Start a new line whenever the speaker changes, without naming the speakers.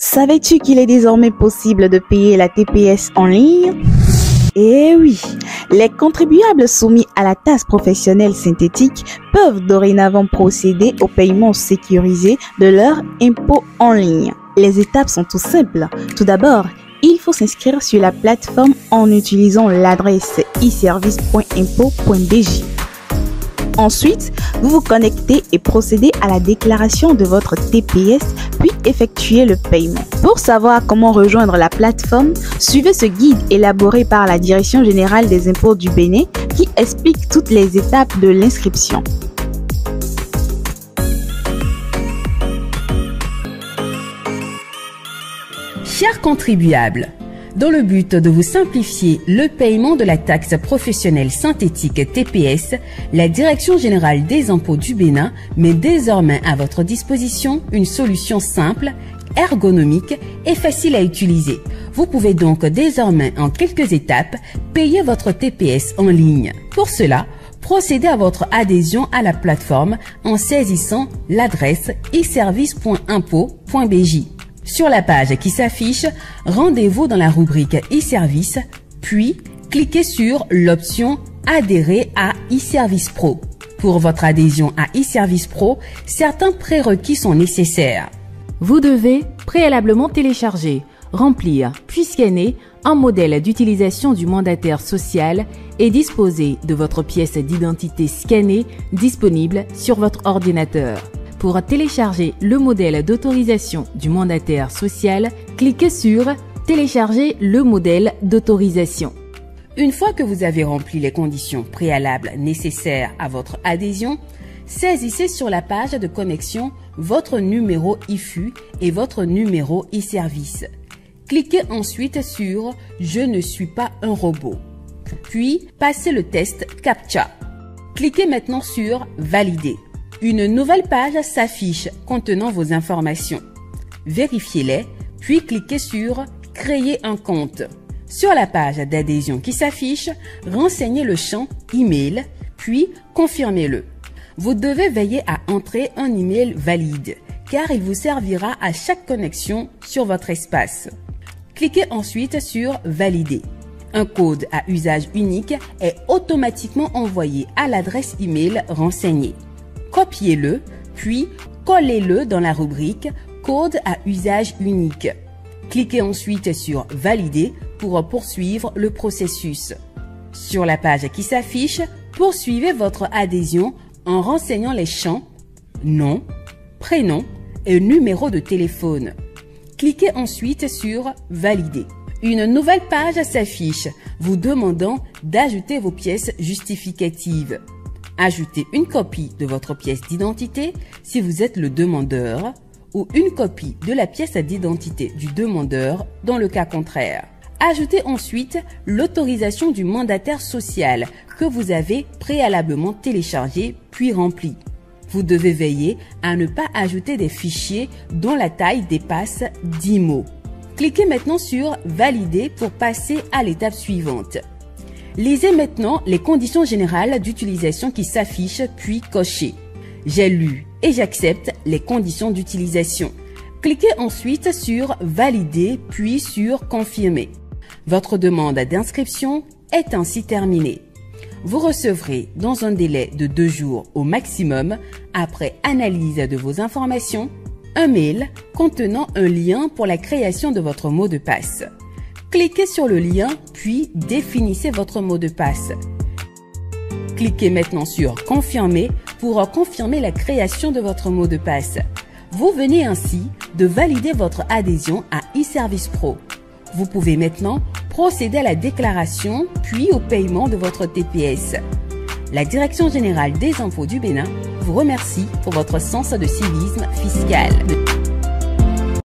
Savais-tu qu'il est désormais possible de payer la TPS en ligne? Eh oui, les contribuables soumis à la taxe professionnelle synthétique peuvent dorénavant procéder au paiement sécurisé de leurs impôts en ligne. Les étapes sont tout simples. Tout d'abord, il faut s'inscrire sur la plateforme en utilisant l'adresse iservice.impôt.bj. Ensuite, vous vous connectez et procédez à la déclaration de votre TPS, puis effectuez le paiement. Pour savoir comment rejoindre la plateforme, suivez ce guide élaboré par la Direction générale des impôts du Bénin qui explique toutes les étapes de l'inscription.
Chers contribuables, dans le but de vous simplifier le paiement de la taxe professionnelle synthétique TPS, la Direction générale des impôts du Bénin met désormais à votre disposition une solution simple, ergonomique et facile à utiliser. Vous pouvez donc désormais en quelques étapes payer votre TPS en ligne. Pour cela, procédez à votre adhésion à la plateforme en saisissant l'adresse iservice.impôt.bj. Sur la page qui s'affiche, rendez-vous dans la rubrique e-service, puis cliquez sur l'option Adhérer à e-service Pro. Pour votre adhésion à e-service Pro, certains prérequis sont nécessaires.
Vous devez préalablement télécharger, remplir puis scanner un modèle d'utilisation du mandataire social et disposer de votre pièce d'identité scannée disponible sur votre ordinateur. Pour télécharger le modèle d'autorisation du mandataire social, cliquez sur « Télécharger le modèle d'autorisation ».
Une fois que vous avez rempli les conditions préalables nécessaires à votre adhésion, saisissez sur la page de connexion votre numéro IFU et votre numéro e-service. Cliquez ensuite sur « Je ne suis pas un robot », puis passez le test CAPTCHA. Cliquez maintenant sur « Valider ». Une nouvelle page s'affiche contenant vos informations. Vérifiez-les, puis cliquez sur « Créer un compte ». Sur la page d'adhésion qui s'affiche, renseignez le champ « Email », puis confirmez-le. Vous devez veiller à entrer un email valide, car il vous servira à chaque connexion sur votre espace. Cliquez ensuite sur « Valider ». Un code à usage unique est automatiquement envoyé à l'adresse email renseignée. Copiez-le, puis collez-le dans la rubrique « Code à usage unique ». Cliquez ensuite sur « Valider » pour poursuivre le processus. Sur la page qui s'affiche, poursuivez votre adhésion en renseignant les champs « Nom »,« Prénom » et numéro de téléphone. Cliquez ensuite sur « Valider ». Une nouvelle page s'affiche vous demandant d'ajouter vos pièces justificatives. Ajoutez une copie de votre pièce d'identité si vous êtes le demandeur ou une copie de la pièce d'identité du demandeur dans le cas contraire. Ajoutez ensuite l'autorisation du mandataire social que vous avez préalablement téléchargé puis rempli. Vous devez veiller à ne pas ajouter des fichiers dont la taille dépasse 10 mots. Cliquez maintenant sur « Valider » pour passer à l'étape suivante. Lisez maintenant les conditions générales d'utilisation qui s'affichent puis cochez. J'ai lu et j'accepte les conditions d'utilisation. Cliquez ensuite sur Valider puis sur Confirmer. Votre demande d'inscription est ainsi terminée. Vous recevrez dans un délai de 2 jours au maximum, après analyse de vos informations, un mail contenant un lien pour la création de votre mot de passe. Cliquez sur le lien, puis définissez votre mot de passe. Cliquez maintenant sur « Confirmer » pour confirmer la création de votre mot de passe. Vous venez ainsi de valider votre adhésion à e-service Pro. Vous pouvez maintenant procéder à la déclaration, puis au paiement de votre TPS. La Direction générale des impôts du Bénin vous remercie pour votre sens de civisme fiscal.